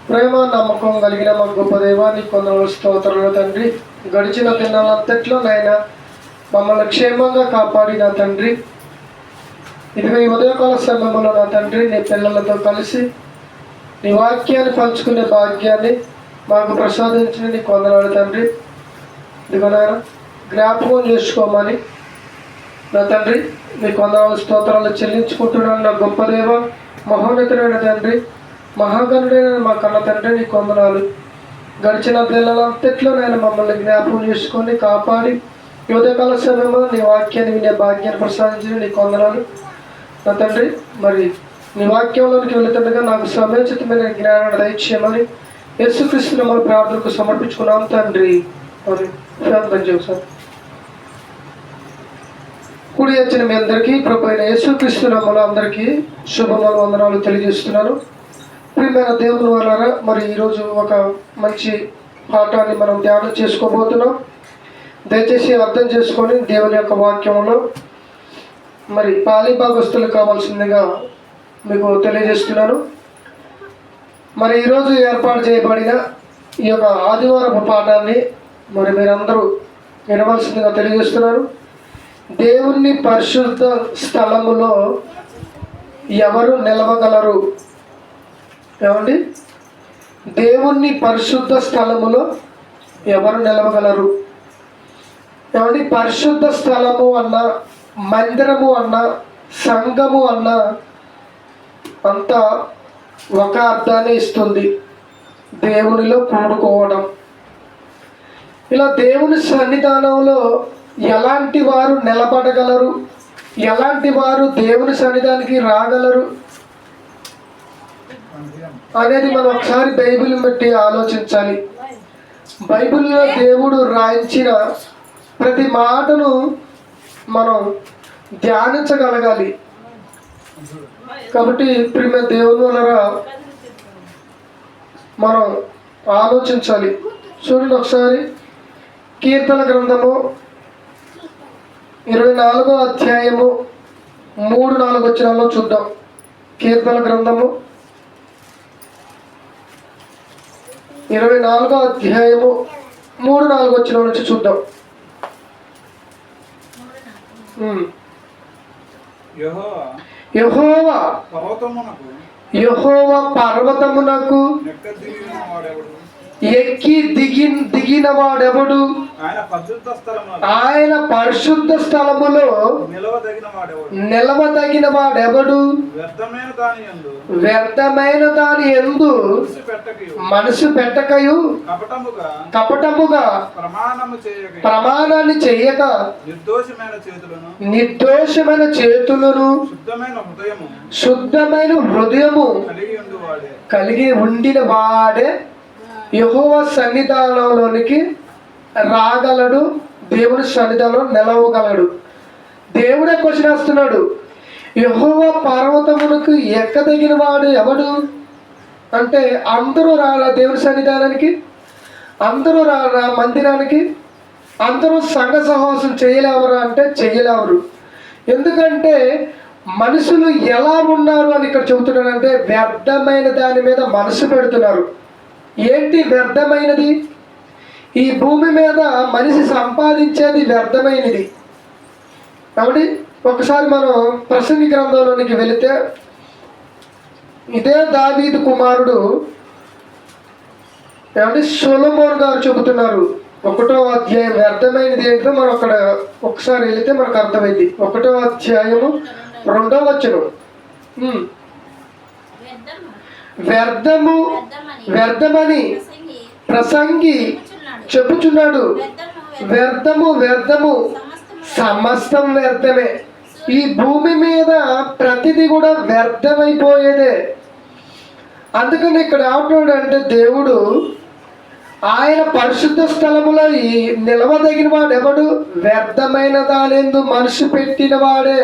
ప్రేమ నమ్మకం కలిగిన మా గొప్ప దైవానికి కొందరు స్తోత్రాలు తండ్రి. గడిచిన దినాలంతట్లో నాయన మమ్మల్ని క్షేమంగా కాపాడిన తండ్రి. ఇదిగో ఈ ఉదయకాల సమయంలో నా తండ్రి నీ పిల్లలతో కలిసి నీ వాక్యాన్ని పంచుకునే భాగ్యాన్ని మాకు ప్రసాదించిన నీ కొందనాలు తండ్రి. ఇదిగో నాయన జ్ఞాపకం చేసుకోమని నా తండ్రి నీ కొందనాలు స్తోత్రాలు చెల్లించుకుంటున్నాను. నా గొప్ప దేవ, మహోన్నతుడైన తండ్రి, మహాగణుడైన మా కన్న తండ్రి నీ కొందనాలు. గడిచిన పిల్లలంతట్లో నేను మమ్మల్ని జ్ఞాపకం చేసుకొని కాపాడి ఉదయకాల సమయంలో నీ వాక్యాన్ని వినే భాగ్యాన్ని ప్రసాదించిన నీ కొందనాలు నా తండ్రి. మరి నీ వాక్యంలోనికి వెళుతుండగా నాకు సమయోచితమైన జ్ఞానాన్ని దయచేయమని యేసుక్రీస్తు నామములో ప్రార్థనకు సమర్పించుకున్నాం తండ్రి. మరి సార్ కూడి వచ్చిన మీ అందరికీ ప్రభు అయిన యేసుక్రీస్తు నామములో అందరికీ శుభములు వందనాలు తెలియజేస్తున్నాను. ప్రియమైన దేవుని వలన మరి ఈరోజు ఒక మంచి పాఠాన్ని మనం ధ్యానం చేసుకోబోతున్నాం. దయచేసి అర్థం చేసుకొని దేవుని యొక్క వాక్యంలో మరి పాలిభాగస్తులు కావాల్సిందిగా మీకు తెలియజేస్తున్నాను. మరి ఈరోజు ఏర్పాటు చేయబడిన ఈ యొక్క ఆదివారపు పాఠాన్ని మరి మీరందరూ వినవలసిందిగా తెలియజేస్తున్నారు. దేవుని పరిశుద్ధ స్థలములో ఎవరు నిలవగలరు? ఏమండి, దేవుని పరిశుద్ధ స్థలములో ఎవరు నిలవగలరు? ఏమండి, పరిశుద్ధ స్థలము అన్న, మందిరము అన్న, సంఘము అన్న అంతా ఒక అర్థాన్ని ఇస్తుంది. దేవునిలో కూడుకోవడం. ఇలా దేవుని సన్నిధానంలో ఎలాంటి వారు నిలబడగలరు, ఎలాంటి వారు దేవుని సన్నిధానికి రాగలరు అనేది మనం ఒకసారి బైబిల్ బట్టి ఆలోచించాలి. బైబిల్లో దేవుడు రాయించిన ప్రతి మాటను మనం ధ్యానించగలగాలి. కాబట్టి ప్రియమైన దేవుని వలన మనం ఆలోచించాలి. చూడండి ఒకసారి కీర్తన గ్రంథము 24వ అధ్యాయము 3-4 వచనాల్లో చూద్దాం. కీర్తన గ్రంథము 24వ అధ్యాయము 3-4 వచనం నుంచి చూద్దాం. యెహోవా పర్వతమునకు ఎక్కి దిగిన వాడెవడు? ఆయన పరిశుద్ధ స్థలములో నిలవదగిన వాడెవడు? వ్యర్థమైన దాని యందు మనసు పెట్టకయు కపటముగా ప్రమాణాన్ని చేయక నిర్దోషమైన చేతులను శుద్ధమైన హృదయము కలిగి ఉండిన వాడే యెహోవా సన్నిధానంలోనికి రాగలడు, దేవుని సన్నిధానంలో నిలవగలడు. దేవుడే క్వశ్చన్ వేస్తున్నాడు. యెహోవా పర్వతమునకు ఎక్కదగిన వాడు ఎవడు అంటే, అందరూ రారా దేవుని సన్నిధానానికి? అందరూ రారా మందిరానికి? అందరూ సంఘ సహవాసం చేయలేవరా అంటే చేయలేవరు. ఎందుకంటే మనుషులు ఎలా ఉన్నారు అని ఇక్కడ చెబుతున్నాడంటే, వ్యర్థమైన దాని మీద మనసు పెడుతున్నారు. ఏంటి వ్యర్థమైనది? ఈ భూమి మీద మనిషి సంపాదించేది వ్యర్థమైనది. కాబట్టి ఒకసారి మనం ప్రసంగి గ్రంథంలోనికి వెళితే ఇదే దావీదు కుమారుడు ఏమంటే సొలొమోను గారు చెబుతున్నారు. 1వ అధ్యాయం వ్యర్థమైనది ఏంటో మనం అక్కడ ఒకసారి వెళితే మనకు అర్థమైంది. 1వ అధ్యాయము 2వ వచనం. వ్యర్థమని ప్రసంగి చెప్పుచున్నాడు. వ్యర్థము సమస్తం వ్యర్థమే. ఈ భూమి మీద ప్రతిదీ కూడా వ్యర్థమైపోయేదే. అందుకని ఇక్కడ ఏమంటున్నాడు అంటే, దేవుడు ఆయన పరిశుద్ధ స్థలములో నిలవదగిన వాడు ఎవడు? వ్యర్థమైన దానియందు మనసు పెట్టిన వాడే.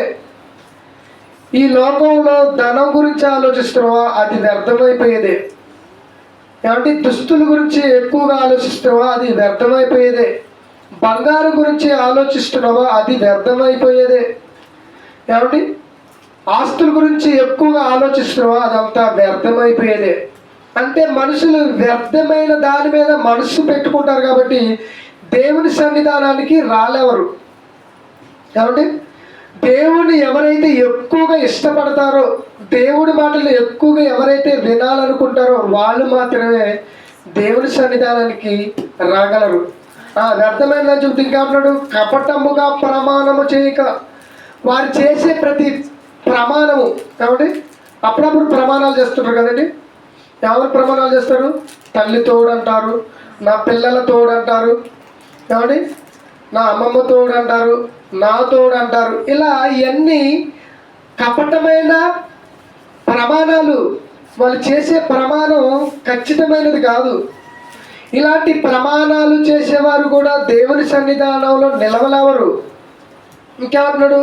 ఈ లోకంలో ధనం గురించి ఆలోచిస్తున్నావా? అది వ్యర్థమైపోయేదే. ఏమంటే దుస్తుల గురించి ఎక్కువగా ఆలోచిస్తున్నావా? అది వ్యర్థమైపోయేదే. బంగారం గురించి ఆలోచిస్తున్నావా? అది వ్యర్థమైపోయేదే. ఏమండి ఆస్తుల గురించి ఎక్కువగా ఆలోచిస్తున్నావా? అదంతా వ్యర్థమైపోయేదే. అంటే మనుషులు వ్యర్థమైన దాని మీద మనసు పెట్టుకుంటారు కాబట్టి దేవుని సన్నిధానానికి రాలేవరు. కాబట్టి దేవుని ఎవరైతే ఎక్కువగా ఇష్టపడతారో, దేవుడి మాటలు ఎక్కువగా ఎవరైతే వినాలనుకుంటారో వాళ్ళు మాత్రమే దేవుని సన్నిధానానికి రాగలరు. వ్యర్థమైన చెబుతూ ఇంకా అంటున్నాడు, కపటముగా ప్రమాణము చేయక. వారు చేసే ప్రతి ప్రమాణము కాబట్టి అప్పుడప్పుడు ప్రమాణాలు చేస్తుంటారు కదండి. ఎవరు ప్రమాణాలు చేస్తారు? తల్లి తోడు అంటారు, నా పిల్లల తోడు అంటారు, కాబట్టి నా అమ్మమ్మ తోడు అంటారు, నా తోడు అంటారు. ఇలా ఇవన్నీ కపటమైన ప్రమాణాలు. వాళ్ళు చేసే ప్రమాణం ఖచ్చితమైనది కాదు. ఇలాంటి ప్రమాణాలు చేసేవారు కూడా దేవుని సన్నిధానంలో నిలవలేవరు. ఇంకేమంటున్నాడు?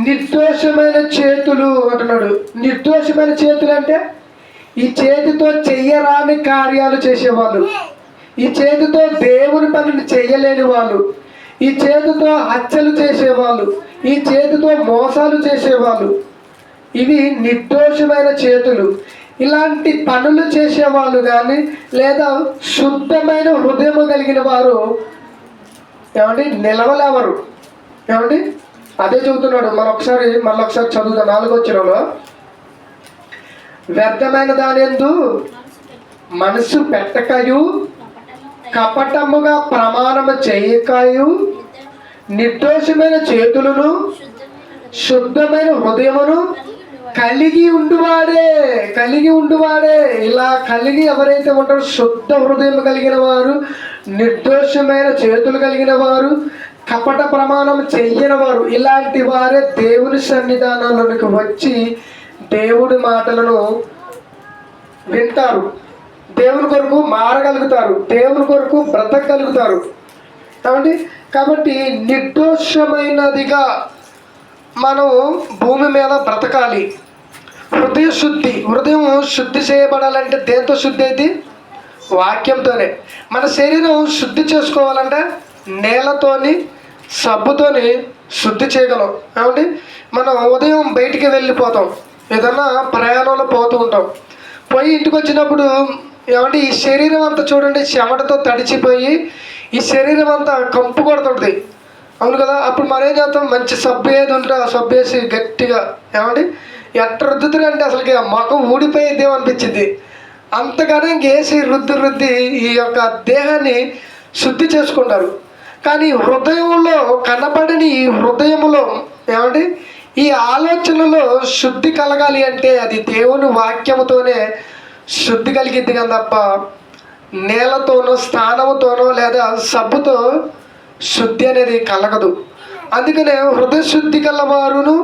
నిర్దోషమైన చేతులు అంటున్నాడు. నిర్దోషమైన చేతులు అంటే ఈ చేతితో చెయ్యరాని కార్యాలు చేసేవాళ్ళు, ఈ చేతితో దేవుని పనిని చెయ్యలేని వాళ్ళు, ఈ చేతితో హత్యలు చేసేవాళ్ళు, ఈ చేతితో మోసాలు చేసేవాళ్ళు, ఇవి నిర్దోషమైన చేతులు. ఇలాంటి పనులు చేసేవాళ్ళు కానీ లేదా శుద్ధమైన హృదయం కలిగిన వారు ఏమండి నిలవలేవరు. ఏమండి అదే చెబుతున్నాడు. మళ్ళొకసారి చదువుతా 4వ వచనంలో, వ్యర్థమైన దానియందు మనసు పెట్టకయు, కపటముగా ప్రమాణము చేయకయు, నిర్దోషమైన చేతులను శుద్ధమైన హృదయమును కలిగి ఉండువాడే. ఇలా కలిగి ఎవరైతే ఉంటారో, శుద్ధ హృదయం కలిగిన వారు, నిర్దోషమైన చేతులు కలిగిన వారు, కపట ప్రమాణం చెయ్యని వారు, ఇలాంటి వారే దేవుని సన్నిధానంలోనికి వచ్చి దేవుడి మాటలను వింటారు, దేవుని కొరకు మారగలుగుతారు, దేవుని కొరకు బ్రతకగలుగుతారు. కాబట్టి నిర్దోషమైనదిగా మనం భూమి మీద బ్రతకాలి. హృదయం శుద్ధి చేయబడాలంటే దేంతో శుద్ధి అయితే? వాక్యంతోనే. మన శరీరం శుద్ధి చేసుకోవాలంటే నేలతోని సబ్బుతోని శుద్ధి చేయగలం. ఏమండి మనం ఉదయం బయటికి వెళ్ళిపోతాం, ఏదన్నా ప్రయాణంలో పోతూ ఉంటాం. పోయి ఇంటికి వచ్చినప్పుడు ఏమంటే ఈ శరీరం అంతా చూడండి చెమటతో తడిచిపోయి ఈ శరీరం అంతా కంపు కొడుతుంది, అవును కదా. అప్పుడు మనం ఏం చేస్తాం? మంచి సబ్బు ఏది ఉంటే ఆ సబ్బు వేసి గట్టిగా ఏమండి ఎట్ట రుద్దుతుందంటే అసలుకి మొఖం ఊడిపోయేదేమో అనిపించింది. అంతగానే ఇంకేసి రుద్ది ఈ యొక్క దేహాన్ని శుద్ధి చేసుకుంటారు. కానీ హృదయంలో కనబడని ఈ హృదయంలో ఏమండి ఈ ఆలోచనలో శుద్ధి కలగాలి అంటే అది దేవుని వాక్యముతోనే శుద్ధి కలిగిద్ది కానీ తప్ప నేలతోనో స్థానముతోనో లేదా సబ్బుతో శుద్ధి అనేది కలగదు. అందుకనే హృదయ శుద్ధి కలవారును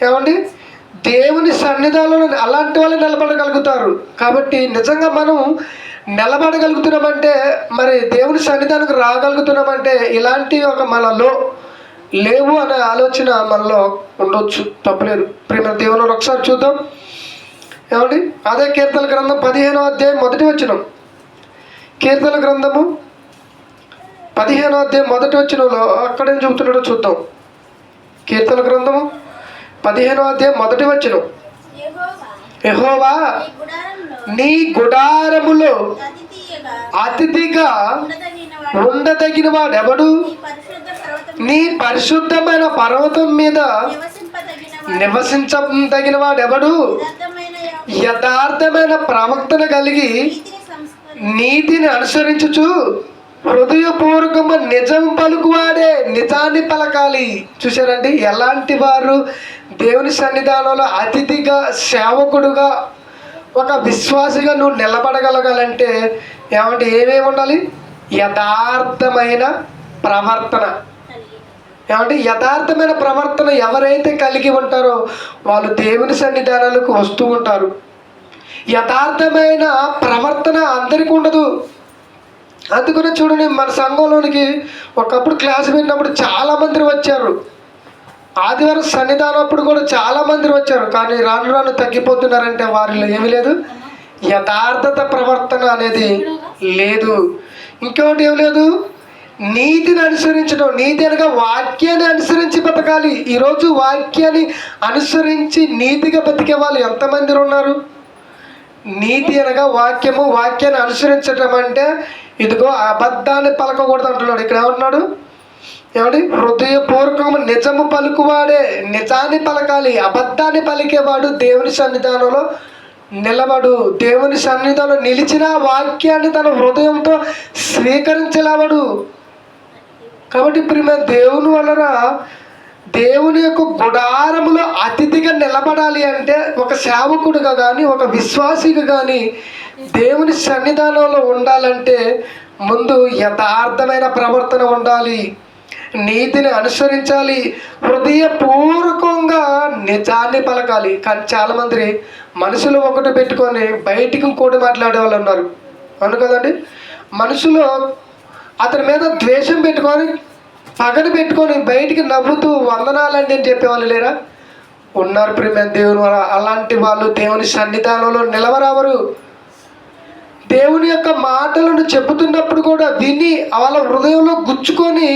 ఏమండి దేవుని సన్నిధానంలో అలాంటి వాళ్ళు నిలబడగలుగుతారు. కాబట్టి నిజంగా మనం నిలబడగలుగుతున్నామంటే, మరి దేవుని సన్నిధానానికి రాగలుగుతున్నామంటే ఇలాంటి ఒక మనలో లేవు అనే ఆలోచన మనలో ఉండొచ్చు, తప్పలేదు. ప్రేమ దేవుని ఒకసారి చూద్దాం. ఏమండి అదే కీర్తన గ్రంథం 15వ అధ్యాయం 1వ వచనం. కీర్తన గ్రంథము 15వ అధ్యాయం 1వ వచనంలో అక్కడేం చెబుతున్నాడో చూద్దాం. కీర్తన గ్రంథము 15వ అధ్యాయం 1వ వచనం. యెహోవా నీ గుడారములో అతిథిగా ఉండదగిన వాడెవడు? నీ పరిశుద్ధమైన పర్వతం మీద నివసించదగిన వాడెవడు? యథార్థమైన ప్రవక్తన కలిగి నీతిని అనుసరించుచు హృదయపూర్వకము నిజం పలుకువాడే. నిజాన్ని పలకాలి. చూశారండి ఎలాంటి వారు దేవుని సన్నిధానంలో అతిథిగా, సేవకుడుగా, ఒక విశ్వాసిగా నువ్వు నిలబడగలగాలంటే ఏమంటే ఏమేమి ఉండాలి? యథార్థమైన ప్రవర్తన. ఏమంటే యథార్థమైన ప్రవర్తన ఎవరైతే కలిగి ఉంటారో వాళ్ళు దేవుని సన్నిధానాలకు వస్తూ ఉంటారు. యథార్థమైన ప్రవర్తన అందరికీ ఉండదు. అందుకనే చూడండి మన సంఘంలోనికి ఒకప్పుడు క్లాస్ పెట్టినప్పుడు చాలామంది వచ్చారు, ఆదివారం సన్నిధానం అప్పుడు కూడా చాలామంది వచ్చారు. కానీ రాను రాను తగ్గిపోతున్నారంటే వారిలో ఏమీ లేదు, యథార్థత ప్రవర్తన అనేది లేదు. ఇంకొకటి ఏం లేదు, నీతిని అనుసరించడం. నీతి అనగా వాక్యాన్ని అనుసరించి బతకాలి. ఈరోజు వాక్యాన్ని అనుసరించి నీతిగా బతికే వాళ్ళు ఎంతమంది ఉన్నారు? నీతి అనగా వాక్యము, వాక్యాన్ని అనుసరించటం అంటే ఇదిగో అబద్ధాన్ని పలకకూడదు అంటున్నాడు. ఇక్కడ ఏమంటున్నాడు? ఏమండి? హృదయపూర్వకము నిజము పలుకువాడే నిజాన్ని పలకాలి. అబద్ధాన్ని పలికేవాడు దేవుని సన్నిధానంలో నిలబడు. దేవుని సన్నిధానంలో నిలిచిన వాక్యాన్ని తన హృదయంతో స్వీకరించలేవడు. కాబట్టి ప్రియమైన దేవుని వలన దేవుని యొక్క గుడారములో అతిథిగా నిలబడాలి అంటే ఒక సేవకుడిగా కానీ ఒక విశ్వాసిగా కానీ దేవుని సన్నిధానంలో ఉండాలంటే ముందు యథార్థమైన ప్రవర్తన ఉండాలి, నీతిని అనుసరించాలి, హృదయపూర్వకంగా నిజాన్ని పలకాలి. కానీ చాలామంది మనసులో ఒకటి పెట్టుకొని బయటికి ఇంకోటి మాట్లాడే వాళ్ళు ఉన్నారు. అవును కదండి? మనసులో అతని మీద ద్వేషం పెట్టుకొని పగని పెట్టుకొని బయటికి నవ్వుతూ వందనాలండి అని చెప్పేవాళ్ళు లేరా? ఉన్నారు ప్రియమైన దేవుని వల్ల. అలాంటి వాళ్ళు దేవుని సన్నిధానంలో నిలవరావరు. దేవుని యొక్క మాటలను చెబుతున్నప్పుడు కూడా విని వాళ్ళ హృదయంలో గుచ్చుకొని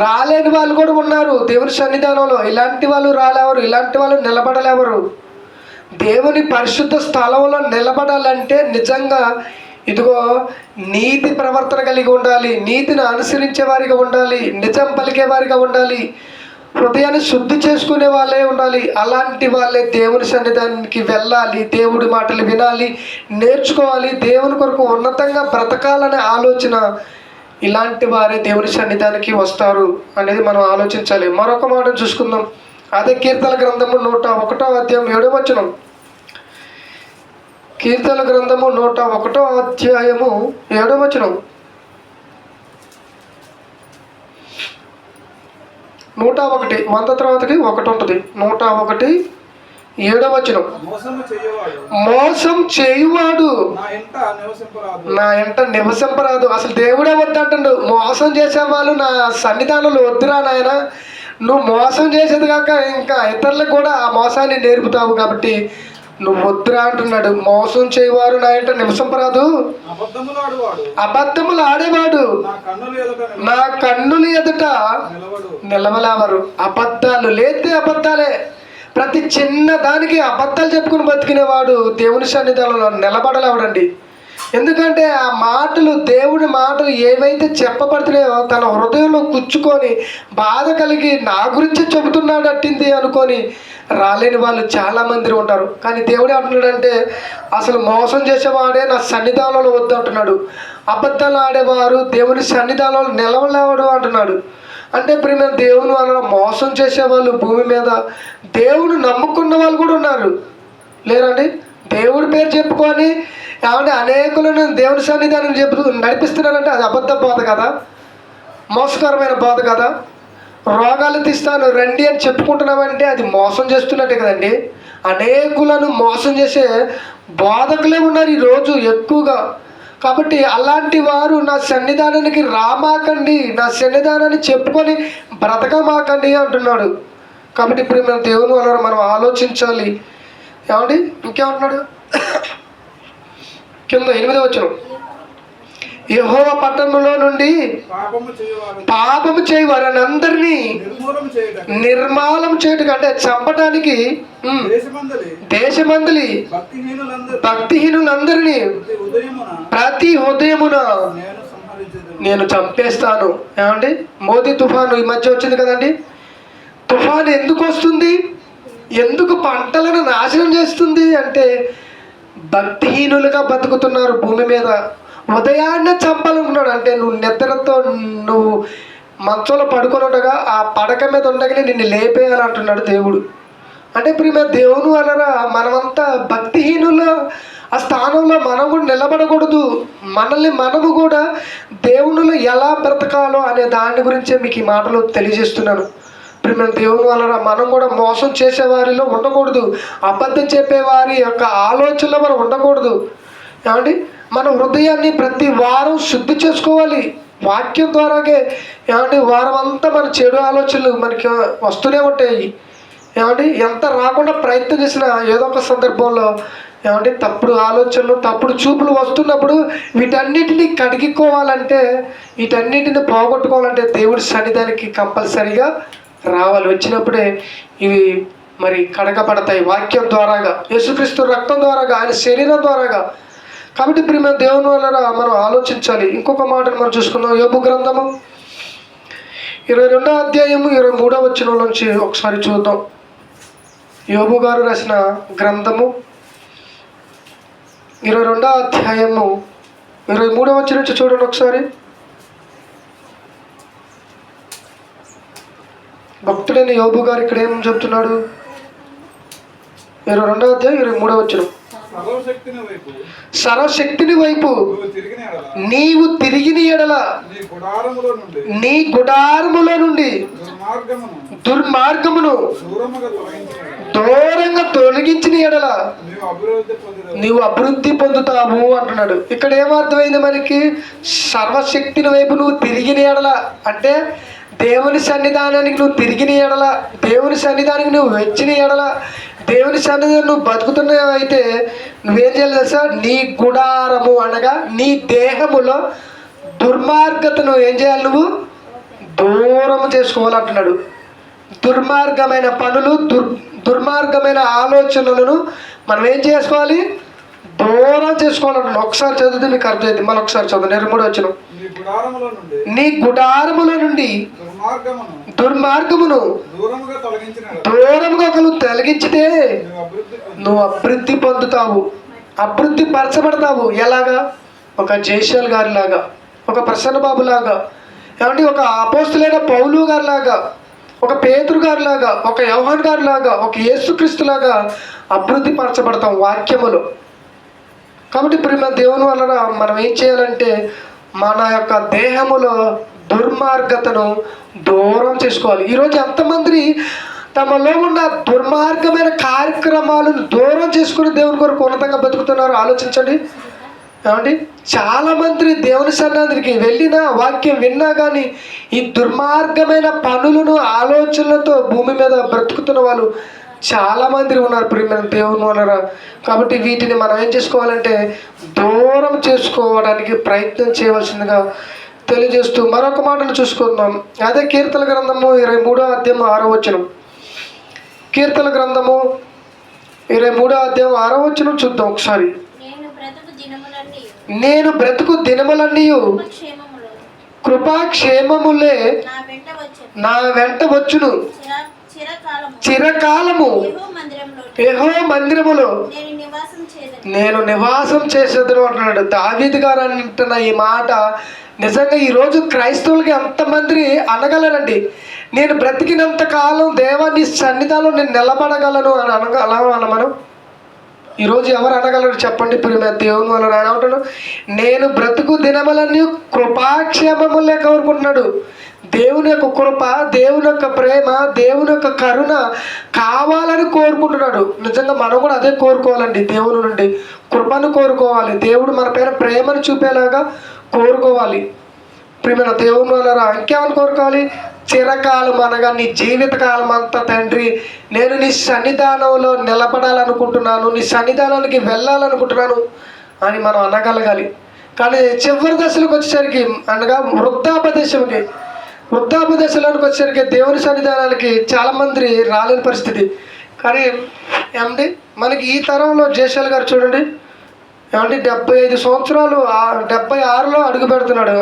రాలేని వాళ్ళు కూడా ఉన్నారు దేవుని సన్నిధానంలో. ఇలాంటి వాళ్ళు రాలేవరు, ఇలాంటి వాళ్ళు నిలబడలేవరు. దేవుని పరిశుద్ధ స్థలంలో నిలబడాలంటే నిజంగా ఇదిగో నీతి ప్రవర్తన కలిగి ఉండాలి, నీతిని అనుసరించే వారిగా ఉండాలి, నిజం పలికే వారిగా ఉండాలి, హృదయాన్ని శుద్ధి చేసుకునే వాళ్ళే ఉండాలి. అలాంటి వాళ్ళే దేవుని సన్నిధానానికి వెళ్ళాలి, దేవుడి మాటలు వినాలి, నేర్చుకోవాలి, దేవుని కొరకు ఉన్నతంగా బ్రతకాలనే ఆలోచన. ఇలాంటి వారే దేవుని సన్నిధానానికి వస్తారు అనేది మనం ఆలోచించాలి. మరొక మాట చూసుకుందాం. అదే కీర్తన గ్రంథము 101వ అధ్యాయం 7వ వచనం. కీర్తన గ్రంథము 101వ అధ్యాయము 7వ వచనం. 101 100 తర్వాతకి 1 ఉంటుంది. 101 7వ వచనం. మోసం చేయువాడు నా ఎంట నివసింపరాదు. అసలు దేవుడే వద్దంటాడు. మోసం చేసేవాళ్ళు నా సన్నిధానంలో వద్దురా నాయన, నువ్వు మోసం చేసేది కాక ఇంకా ఇతరులకు కూడా ఆ మోసాన్ని నేర్పుతావు కాబట్టి నువ్వు వద్దురా అంటున్నాడు. మోసం చేయవారు నా ఎంట నివసింపరాదు. అబద్ధములు ఆడేవాడు నా కన్నుల ఎదుట నిలవలేవరు. అబద్ధాలు లేతే అబద్ధాలే. ప్రతి చిన్న దానికి అబద్ధాలు చెప్పుకుని బతికినవాడు దేవుని సన్నిధానంలో నిలబడలేవడండి. ఎందుకంటే ఆ మాటలు, దేవుడి మాటలు ఏవైతే చెప్పబడుతున్నాయో తన హృదయంలో కూర్చుకొని బాధ కలిగి నా గురించి చెబుతున్నాడు అట్టింది అనుకొని రాలేని వాళ్ళు చాలామంది ఉంటారు. కానీ దేవుడు అంటున్నాడంటే అసలు మోసం చేసేవాడే నా సన్నిధానంలో వద్దు అంటున్నాడు. అబద్ధాలు ఆడేవారు దేవుని సన్నిధానంలో నిలవలేవడు అంటున్నాడు. అంటే ప్రియమైన దేవుని వలన మోసం చేసేవాళ్ళు భూమి మీద దేవుడు నమ్ముకున్న వాళ్ళు కూడా ఉన్నారు, లేరండి? దేవుడి పేరు చెప్పుకొని ఏమంటే అనేకులను దేవుని సన్నిధానం నడిపిస్తున్నారంటే అది అబద్ధ బోధ కదా, మోసకరమైన బోధ కదా. రోగాలు తీస్తాను రండి అని చెప్పుకుంటున్నామంటే అది మోసం చేస్తున్నట్టే కదండి. అనేకులను మోసం చేసే బోధకులే ఉన్నారు ఈరోజు ఎక్కువగా. కాబట్టి అలాంటి వారు నా సన్నిధానానికి రామాకండి, నా సన్నిధానాన్ని చెప్పుకొని బ్రతకమాకండి అంటున్నాడు. కాబట్టి ఇప్పుడు మన దేవుని వల్ల మనం ఆలోచించాలి. ఏమండి? ఇంకేమంటున్నాడు? కింద 8వ వచనం. యెహోవా పట్టణంలో నుండి పాపము చేయి వారిని అందరినీ నిర్మూలం చేయటం అంటే చంపడానికి దేశమందలి భక్తిహీనులందరినీ ప్రతి ఉదయమున నేను చంపేస్తాను. ఏమండి? మోదీ తుఫాను ఈ మధ్య వచ్చింది కదండి. తుఫాను ఎందుకు వస్తుంది? ఎందుకు పంటలను నాశనం చేస్తుంది అంటే భక్తిహీనులుగా బతుకుతున్నారు భూమి మీద. ఉదయాన్నే చంపాలనుకున్నాడు. అంటే నువ్వు నిద్రతో నువ్వు మంచంలో పడుకొని ఉండగా ఆ పడక మీద ఉండగానే నిన్ను లేపేయాలంటున్నాడు దేవుడు. అంటే ప్రియమైన దేవుని వలన మనమంతా భక్తిహీనుల ఆ స్థానంలో మనం కూడా నిలబడకూడదు. మనల్ని మనము కూడా దేవునిలో ఎలా బ్రతకాలో అనే దాని గురించే మీకు ఈ మాటలు తెలియజేస్తున్నాను. ప్రియమైన దేవుని వలన మనం కూడా మోసం చేసేవారిలో ఉండకూడదు, అబద్ధం చెప్పేవారి యొక్క ఆలోచనలో మనం ఉండకూడదు. ఏమండి? మన హృదయాన్ని ప్రతి వారం శుద్ధి చేసుకోవాలి వాక్యం ద్వారాగే. ఏమండి? వారం అంతా మన చెడు ఆలోచనలు మనకి వస్తూనే ఉంటాయి. ఏమండి? ఎంత రాకుండా ప్రయత్నం చేసినా ఏదో ఒక సందర్భంలో ఏమంటే తప్పుడు ఆలోచనలు, తప్పుడు చూపులు వస్తున్నప్పుడు వీటన్నిటిని కడిగికోవాలంటే, వీటన్నిటిని పోగొట్టుకోవాలంటే దేవుడి సన్నిధానికి కంపల్సరీగా రావాలి. వచ్చినప్పుడే ఇవి మరి కడగబడతాయి వాక్యం ద్వారాగా, యేసుక్రీస్తు రక్తం ద్వారాగా, ఆయన శరీరం ద్వారాగా. కాబట్టి ప్రియమైన దేవుని వలన మనం ఆలోచించాలి. ఇంకొక మాటను మనం చూసుకుందాం. యోబు గ్రంథము 22వ అధ్యాయము 23వ వచనం నుంచి ఒకసారి చూద్దాం. యోబు గారు రాసిన గ్రంథము 22వ అధ్యాయము 23వ వచనం నుంచి చూడండి ఒకసారి. భక్తుడైన యోబు గారు ఇక్కడ ఏం చెప్తున్నాడు? 22వ అధ్యాయం 23వ వచనం. సర్వశక్తిని వైపు నీవు తిరిగిన ఎడల నీ గుడారములో నుండి దుర్మార్గమును దూరంగా తొలగించిన ఎడల నీవు అభివృద్ధి పొందుతావు అంటున్నాడు. ఇక్కడ ఏమర్థమైంది మనకి? సర్వశక్తిని వైపు నువ్వు తిరిగిన ఎడల అంటే దేవుని సన్నిధానానికి నువ్వు తిరిగిన ఎడల, దేవుని సన్నిధానానికి నువ్వు వచ్చిన ఎడల, దేవుని సన్నిధానం నువ్వు బతుకుతున్నావు అయితే నువ్వేం చేయాలి తెలుసా? నీ గుడారము అనగా నీ దేహములో దుర్మార్గతను ఏం చేయాలి? నువ్వు దూరం చేసుకోవాలంటున్నాడు. దుర్మార్గమైన పనులు, దుర్మార్గమైన ఆలోచనలను మనం ఏం చేసుకోవాలి? దూరం చేసుకోవాలంటున్నాడు. ఒకసారి చదివితే మీకు అర్థమైంది. మళ్ళీ ఒకసారి చదువు. 23వ వచనం. నీ గుడారములో నుండి దుర్మార్గమును దూరముగా తొలగించితే నువ్వు అభివృద్ధి పొందుతావు, అభివృద్ధి పరచబడతావు. ఎలాగా? ఒక జైశాల్ గారి లాగా, ఒక ప్రసన్న బాబు లాగా, ఏమంటే ఒక అపోస్తులైన పౌలు గారి లాగా, ఒక పేతురు గారి లాగా, ఒక యోహాన్ గారి లాగా, ఒక యేసుక్రీస్తు లాగా అభివృద్ధి పరచబడతాం వాక్యములో. కాబట్టి ప్రియమైన దేవుని వలన మనం ఏం చేయాలంటే మన యొక్క దేహములో దుర్మార్గతను దూరం చేసుకోవాలి. ఈరోజు ఎంతమంది తమలో ఉన్న దుర్మార్గమైన కార్యక్రమాలను దూరం చేసుకుని దేవుని కొరకు ఉన్నతంగా బతుకుతున్నారో ఆలోచించండి. ఏమండి, చాలామంది దేవుని సన్నిధికి వెళ్ళినా, వాక్యం విన్నా కానీ ఈ దుర్మార్గమైన పనులను ఆలోచనలతో భూమి మీద బ్రతుకుతున్న వాళ్ళు చాలామంది ఉన్నారు ప్రియమైన దేవుని వలన. కాబట్టి వీటిని మనం ఏం చేసుకోవాలంటే దూరం చేసుకోవడానికి ప్రయత్నం చేయవలసిందిగా తెలియజేస్తూ మరొక మాటను చూసుకుందాం. అదే కీర్తన గ్రంథము 23వ అధ్యాయం 6వ వచనం. కీర్తన గ్రంథము 23వ అధ్యాయం 6వ వచనం చూద్దాం ఒకసారి. నేను బ్రతుకు దినములన్నీ కృపాక్షేమములే నా వెంట వచ్చును, చిరకాలము యెహోవా మందిరములో నేను నివాసం చేసేదను అంటున్నాడు. దావీదు గారు అంటున్న ఈ మాట నిజంగా ఈరోజు క్రైస్తవులకి ఎంతమంది అనగలరండి? నేను బ్రతికినంత కాలం దేవా నీ సన్నిధానంలో నేను నిలబడగలను అని అనగలం మనం. ఈరోజు ఎవరు అనగలరు చెప్పండి? ప్రియమైన దేవుని వలన ఆయన అంటున్నాడు, నేను బ్రతుకు దినములన్నీ కృపాక్షేమములే కోరుకుంటున్నాడు. దేవుని యొక్క కృప, దేవుని యొక్క ప్రేమ, దేవుని యొక్క కరుణ కావాలని కోరుకుంటున్నాడు. నిజంగా మనం కూడా అదే కోరుకోవాలండి. దేవుని నుండి కృపను కోరుకోవాలి. దేవుడు మన పైన ప్రేమను చూపేలాగా కోరుకోవాలి. ప్రియమైన దేవుని వలన ఇంకేమని కోరుకోవాలి? చిరకాలం అనగా నీ జీవితకాలం అంతా తండ్రి నేను నీ సన్నిధానంలో నిలబడాలనుకుంటున్నాను, నీ సన్నిధానానికి వెళ్ళాలనుకుంటున్నాను అని మనం అనగలగాలి. కానీ చివరి దశలకు వచ్చేసరికి అనగా వృద్ధాపదేశంలోకి వచ్చేసరికి దేవుని సన్నిధానానికి చాలామంది రాలేని పరిస్థితి. కానీ ఏమండి మనకి ఈ తరంలో జైశాల్ గారు చూడండి, ఏమంటే 75 సంవత్సరాలు 76లో అడుగు పెడుతున్నాడు.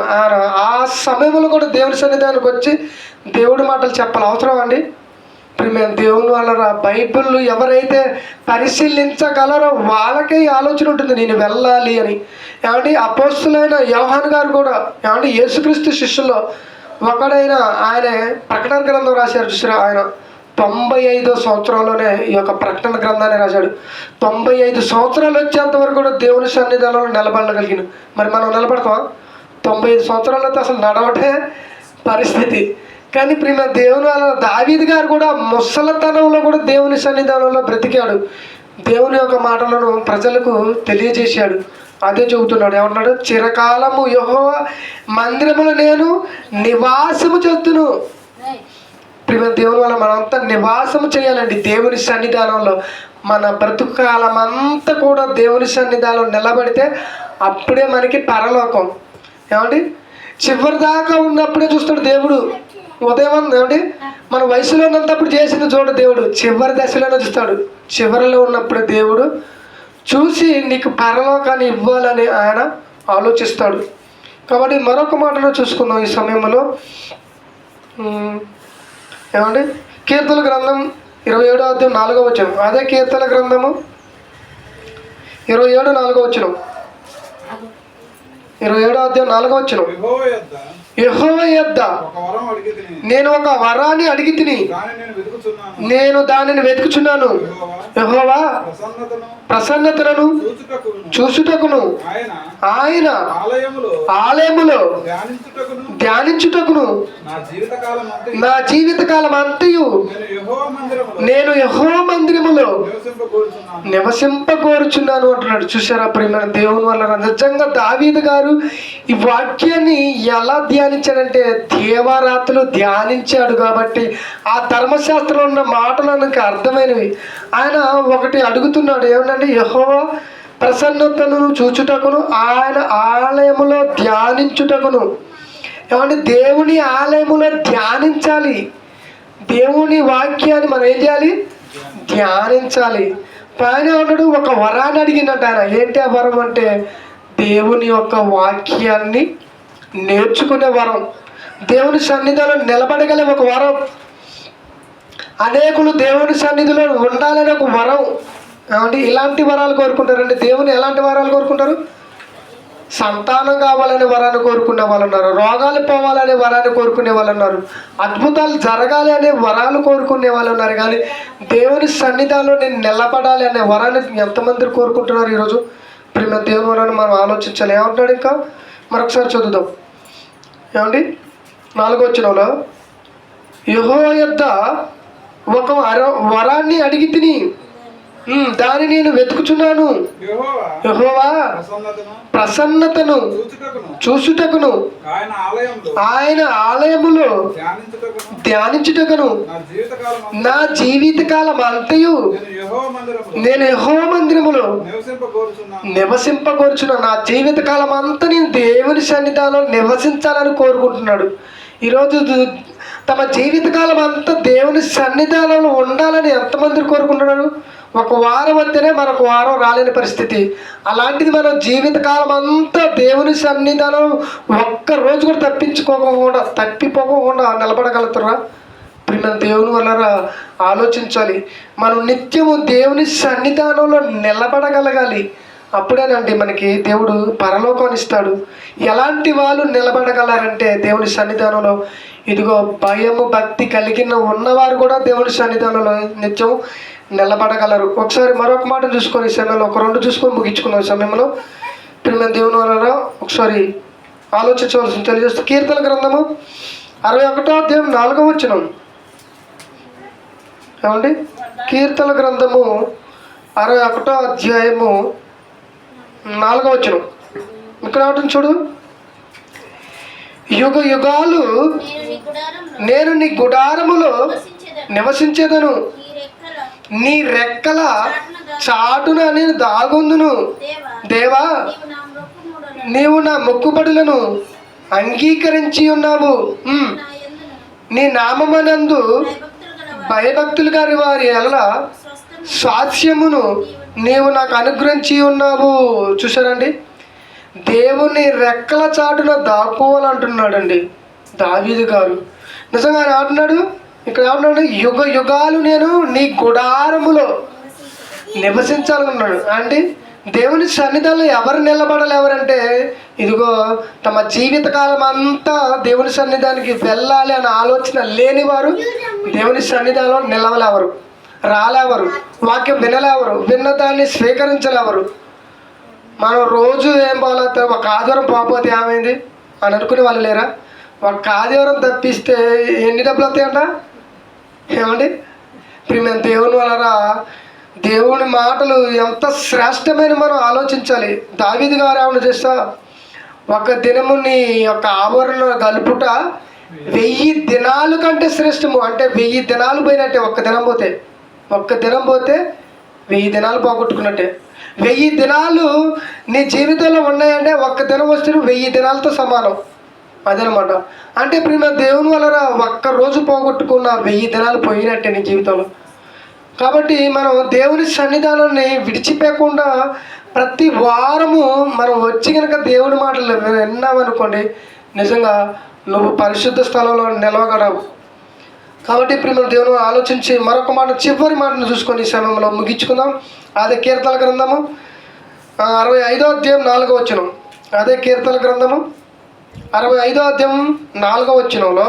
ఆ సమయంలో కూడా దేవుని సన్నిధానానికి వచ్చి దేవుడి మాటలు చెప్పాలి. అవసరం అండి? ప్రియమైన దేవుని వలన బైబిల్ ఎవరైతే పరిశీలించగలరో వాళ్ళకే ఆలోచన ఉంటుంది నేను వెళ్ళాలి అని. ఏమంటే అపోస్తులైన యోహాన్ గారు కూడా ఏమంటే యేసుక్రీస్తు శిష్యుల్లో ఒకడైన ఆయన ప్రకటన గ్రంథం రాశారు చూసారా. ఆయన 95వ సంవత్సరంలోనే ఈ యొక్క ప్రకటన గ్రంథాన్ని రాశాడు. 95 సంవత్సరాలు వచ్చేంత వరకు కూడా దేవుని సన్నిధానంలో నిలబడగలిగిన. మరి మనం నిలబడతాం? 95 సంవత్సరాలతో అసలు నడవటే పరిస్థితి. కానీ ప్రియమైన దేవుని వల్ల దావీదు గారు కూడా ముసలతనంలో కూడా దేవుని సన్నిధానంలో బ్రతికాడు. దేవుని యొక్క మాటలను ప్రజలకు తెలియజేశాడు. అదే చెబుతున్నాడు. ఏమన్నాడు? చిరకాలము యెహోవా మందిరములో నేను నివాసము చేస్తును. ప్రియమైన దేవుని వల్ల మనంతా నివాసము చేయాలండి దేవుని సన్నిధానంలో. మన బ్రతుకు కాలం అంతా కూడా దేవుని సన్నిధానంలో నిలబడితే అప్పుడే మనకి పరలోకం. ఏమండి చివరి దాకా ఉన్నప్పుడే చూస్తాడు దేవుడు. ఉదయం ఏమిటి మన వయసులో ఉన్నప్పుడు చేసింది చూడు దేవుడు చివరి దశలోనే చూస్తాడు. చివరిలో ఉన్నప్పుడు దేవుడు చూసి నీకు పరలోకాన్ని ఇవ్వాలని ఆయన ఆలోచిస్తాడు. కాబట్టి మరొక మాటలో చూసుకుందాం ఈ సమయంలో. ఏమండి కీర్తన గ్రంథం 27వ అధ్యాయం 4వ వచనం. అదే కీర్తన గ్రంథము 27 4వ వచనం. 27వ అధ్యాయం 4వ వచనం. యెహోవా యొద్ద నేను ఒక వరాన్ని అడిగి తిని నేను దానిని వెతుకుచున్నాను. యెహోవా ప్రసన్నతను చూచుటకును ఆయన ఆలయములో ధ్యానించుటకును నా జీవితకాలం అంతయు నేను యెహోవా మందిరములో నివసింపకోరుచున్నాను అంటున్నాడు. చూసారా ప్రియమైన దేవుని వల్ల నిజంగా దావీదు గారు ఈ వాక్యాన్ని ఎలా ధ్యానించాడంటే దేవారాత్రులు ధ్యానించాడు కాబట్టి ఆ ధర్మశాస్త్రంలో ఉన్న మాటలు నాకు అర్థమైనవి. ఆయన ఒకటి అడుగుతున్నాడు ఏమంటే యెహోవా ప్రసన్నతను చూచుటకును ఆయన ఆలయములో ధ్యానించుటకును. ఏమంటే దేవుని ఆలయములో ధ్యానించాలి. దేవుని వాక్యాన్ని మనం ఏం చేయాలి? ధ్యానించాలి. పైన ఉన్నాడు ఒక వరాన్ని అడిగినట్టు ఆయన. ఏంటి ఆ వరం అంటే దేవుని యొక్క వాక్యాన్ని నేర్చుకునే వరం, దేవుని సన్నిధిలో నిలబడగలే ఒక వరం, అనేకులు దేవుని సన్నిధిలో ఉండాలని ఒక వరం. ఏమంటే ఇలాంటి వరాలు కోరుకుంటారండి. దేవుని ఎలాంటి వరాలు కోరుకుంటారు? సంతానం కావాలనే వరాన్ని కోరుకునే వాళ్ళు ఉన్నారు, రోగాలు పోవాలనే వరాన్ని కోరుకునే వాళ్ళు ఉన్నారు, అద్భుతాలు జరగాలి అనే వరాలు కోరుకునే వాళ్ళు ఉన్నారు. కానీ దేవుని సన్నిధానంలో నేను నిలబడాలి అనే వరాన్ని ఎంతమంది కోరుకుంటున్నారు ఈరోజు? ప్రేమ దేవుని వరాన్ని మనం ఆలోచించాలి. ఏమంటున్నాడు ఇంకా మరొకసారి చదువుదాం. ఏమండి 4వ వచనంలో యెహోవా యొద్ద ఒక వరాన్ని అడిగి తిని దాన్ని నేను వెతుకుచున్నాను. యెహోవా ప్రసన్నతను చూచుటకును ఆయన ఆలయములో ధ్యానించుటకును నా జీవితకాలం అంతయు నేను యెహోవా మందిరములో నివసింపకోరుచున్నాను. నా జీవితకాలం అంతా నేను దేవుని సన్నిధానంలో నివసించాలని కోరుకుంటున్నాడు. ఈరోజు తమ జీవితకాలం అంతా దేవుని సన్నిధానంలో ఉండాలని ఎంతమంది కోరుకుంటున్నారు? ఒక వారం వస్తేనే మరొక వారం రాలేని పరిస్థితి. అలాంటిది మనం జీవితకాలం అంతా దేవుని సన్నిధానం ఒక్క రోజు కూడా తప్పిపోకుండా నిలబడగలుగుతారా? ప్రియమైన దేవుని వల్ల ఆలోచించాలి. మనం నిత్యము దేవుని సన్నిధానంలో నిలబడగలగాలి. అప్పుడేనండి మనకి దేవుడు పరలోకాన్ని ఇస్తాడు. ఎలాంటి వాళ్ళు నిలబడగలరంటే దేవుని సన్నిధానంలో ఇదిగో భయము భక్తి కలిగిన ఉన్నవారు కూడా దేవుని సన్నిధానంలో నిత్యం నిలబడగలరు. ఒకసారి మరొక మాట చూసుకొని ఈ సమయంలో ఒక 2 చూసుకొని ముగించుకున్న సమయంలో ప్రియమైన దేవుని వల్ల ఒకసారి ఆలోచించవలసింది తెలియజేస్తూ కీర్తన గ్రంథము 61వ అధ్యాయం 4వ వచనం. ఏమండి కీర్తన గ్రంథము 61వ అధ్యాయము 4వ వచనం. ఇక్కడ ఉంటుంది చూడు. యుగ యుగాలు నేను నీ గుడారములో నివసించేదను, నీ రెక్కల చాటున నేను దాగుందును. దేవా నీవు నా మొక్కుబడులను అంగీకరించి ఉన్నావు. నీ నామమనందు భయభక్తులు గారి వారి ఎడల స్వాస్యమును నీవు నాకు అనుగ్రహించి ఉన్నావు. చూసారండి, దేవుని రెక్కల చాటున దాక్కోవాలంటున్నాడండి దావీదు గారు. నిజంగా ఆయన అంటున్నాడు ఇక్కడ ఏమన్నాడు? యుగ యుగాలు నేను నీ గుడారములో నివసించాలనున్నాడు. అంటే దేవుని సన్నిధానంలో ఎవరు నిలబడాలి? ఎవరంటే ఇదిగో తమ జీవితకాలం అంతా దేవుని సన్నిధానికి వెళ్ళాలి అనే ఆలోచన లేనివారు దేవుని సన్నిధానంలో నిలవలేవరు, రాలేవరు, వాక్యం వినలేవరు, విన్నదాన్ని స్వీకరించలేవరు. మనం రోజు ఏం పోలేతే ఒక ఆదివారం పోకపోతే ఏమైంది అని అనుకునే వాళ్ళు లేరా? ఒక ఆదివారం తప్పిస్తే ఎన్ని డబ్బులు వస్తాయంట? ఏమండి ప్రియమైన దేవుని వలన దేవుని మాటలు ఎంత శ్రేష్టమైన మనం ఆలోచించాలి. దావీదు గారు ఏమన్నా చేస్తా ఒక దినము నీ యొక్క ఆవరణ గలుపుట 1000 దినాలు కంటే శ్రేష్టము. అంటే 1000 దినాలు పోయినట్టే. ఒక్క దినం పోతే 1000 దినాలు పోగొట్టుకున్నట్టే. 1000 దినాలు నీ జీవితంలో ఉన్నాయంటే ఒక్క దినం వస్తే 1000 దినాలతో సమానం. అదనమాట. అంటే ప్రియమైన దేవుని వలన ఒక్క రోజు పోగొట్టుకున్న 1000 దినాలు పోయినట్టే నీ జీవితంలో. కాబట్టి మనం దేవుని సన్నిధానాన్ని విడిచిపోకుండా ప్రతి వారము మనం వచ్చి కనుక దేవుని మాటలు విన్నామనుకోండి, నిజంగా నువ్వు పరిశుద్ధ స్థలంలో నిలవగలవు. కాబట్టి ప్రియమైన దేవుని ఆలోచించి మరొక మాట, చివరి మాటను చూసుకొని ఈ సమయంలో ముగించుకుందాం. అదే కీర్తన గ్రంథము 65వ అధ్యాయం 4వ వచనం. అదే కీర్తన గ్రంథము 65వ అధ్యాయం 4వ వచనంలో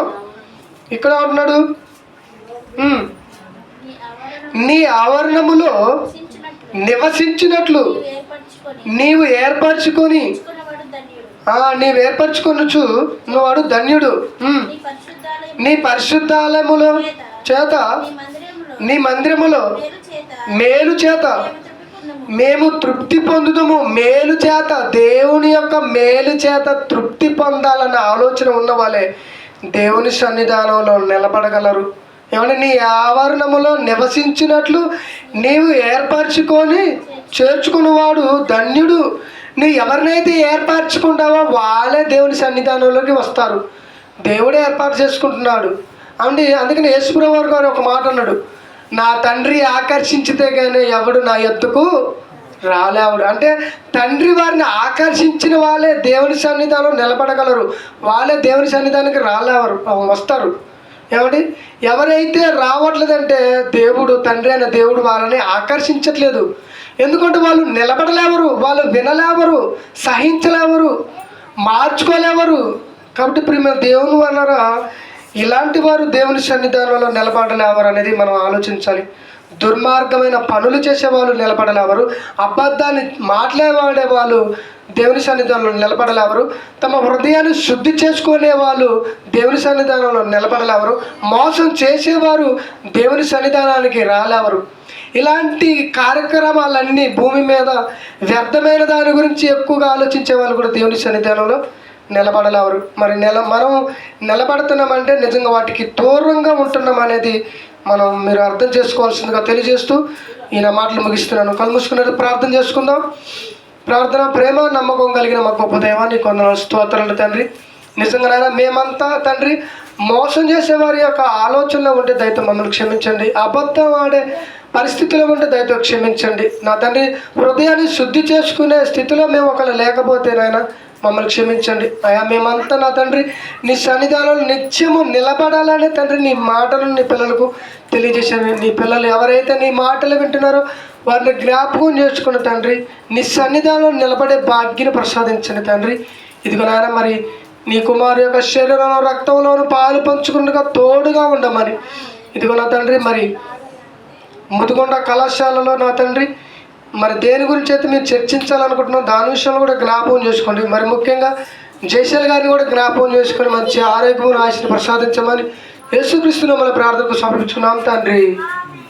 ఇక్కడ ఉంటున్నాడు, నీ ఆవరణములో నివసించినట్లు నీవు ఏర్పరచుకొని నువ్వు ధన్యుడు. నీ పరిశుద్ధాలయములో చేత, నీ మందిరములో మేలు చేత మేము తృప్తి పొందుతాము. మేలు చేత, దేవుని యొక్క మేలు చేత తృప్తి పొందాలన్న ఆలోచన ఉన్న వాళ్ళే దేవుని సన్నిధానంలో నిలబడగలరు. ఏమంటే నీ ఆవరణములో నివసించినట్లు నీవు ఏర్పరచుకొని చేర్చుకున్నవాడు ధన్యుడు. నువ్వు ఎవరినైతే ఏర్పరచుకుంటావో వాళ్ళే దేవుని సన్నిధానంలోకి వస్తారు. దేవుడే ఏర్పాటు చేసుకుంటున్నాడు. అందుకని యేసుప్రభువు గారు ఒక మాట అన్నాడు, నా తండ్రి ఆకర్షించితే కానీ ఎవడు నా ఎత్తుకు రాలేవుడు. అంటే తండ్రి వారిని ఆకర్షించిన వాళ్ళే దేవుని సన్నిధానంలో నిలబడగలరు. వాళ్ళే దేవుని సన్నిధానానికి రాలేవారు, వస్తారు. ఏమండి, ఎవరైతే రావట్లేదంటే దేవుడు, తండ్రి అయిన దేవుడు వాళ్ళని ఆకర్షించట్లేదు. ఎందుకంటే వాళ్ళు నిలబడలేవరు, వాళ్ళు వినలేవరు, సహించలేవరు, మార్చుకోలేవరు. కాబట్టి ప్రియమైన దేవుని వలన ఇలాంటి వారు దేవుని సన్నిధానంలో నిలబడలేవరు అనేది మనం ఆలోచించాలి. దుర్మార్గమైన పనులు చేసేవాళ్ళు నిలబడలేవరు, అబద్ధాన్ని మాట్లాడే వాళ్ళు దేవుని సన్నిధానంలో నిలబడలేవరు, తమ హృదయాన్ని శుద్ధి చేసుకునే వాళ్ళు దేవుని సన్నిధానంలో నిలబడలేవరు, మోసం చేసేవారు దేవుని సన్నిధానానికి రాలేవరు. ఇలాంటి కార్యక్రమాలన్నీ భూమి మీద వ్యర్థమైన దాని గురించి ఎక్కువగా ఆలోచించే వాళ్ళు కూడా దేవుని సన్నిధానంలో నిలబడలేవరు. మరి మనం నిలబడుతున్నామంటే నిజంగా వాటికి దూరంగా ఉంటున్నాం అనేది మీరు అర్థం చేసుకోవాల్సిందిగా తెలియజేస్తూ ఈయన మాటలు ముగిస్తున్నాను. కళ్ళు మూసుకున్నది ప్రార్థన చేసుకుందాం. ప్రార్థన. ప్రేమ నమ్మకం కలిగిన మా గొప్ప దేవాన్ని కొందరు స్తోత్రాలు తండ్రి. నిజంగానైనా మేమంతా తండ్రి మోసం చేసే వారి యొక్క ఆలోచనలో ఉంటే దయతో మమ్మల్ని క్షమించండి. అబద్ధం ఆడే పరిస్థితిలో ఉంటే దయతో క్షమించండి. నా తండ్రి హృదయాన్ని శుద్ధి చేసుకునే స్థితిలో మేము ఒకళ్ళు లేకపోతే నాయన మమ్మల్ని క్షమించండి. అయా మేమంతా నా తండ్రి నీ సన్నిధానంలో నిత్యము నిలబడాలనే తండ్రి నీ మాటలను నీ పిల్లలకు తెలియజేశాను. నీ పిల్లలు ఎవరైతే నీ మాటలు వింటున్నారో వారిని జ్ఞాపకం చేసుకున్న తండ్రి నీ సన్నిధానంలో నిలబడే భాగ్యను ప్రసాదించండి తండ్రి. ఇదిగో నాయన మరి నీ కుమారు యొక్క శరీరంలో రక్తంలోను పాలు పంచుకుండగా తోడుగా ఉండమని ఇదిగో నా తండ్రి మరి ముదిగొండ కళాశాలలో నా తండ్రి మరి దేని గురించి అయితే మీరు చర్చించాలనుకుంటున్నాం దాని విషయంలో కూడా జ్ఞాపకం చేసుకోండి. మరి ముఖ్యంగా జయశల్ గారిని కూడా జ్ఞాపకం చేసుకొని మంచి ఆరోగ్యం ఆశను ప్రసాదించమని యేసుక్రీస్తు మన ప్రార్థనకు సమర్పించుకున్నాం తండ్రి.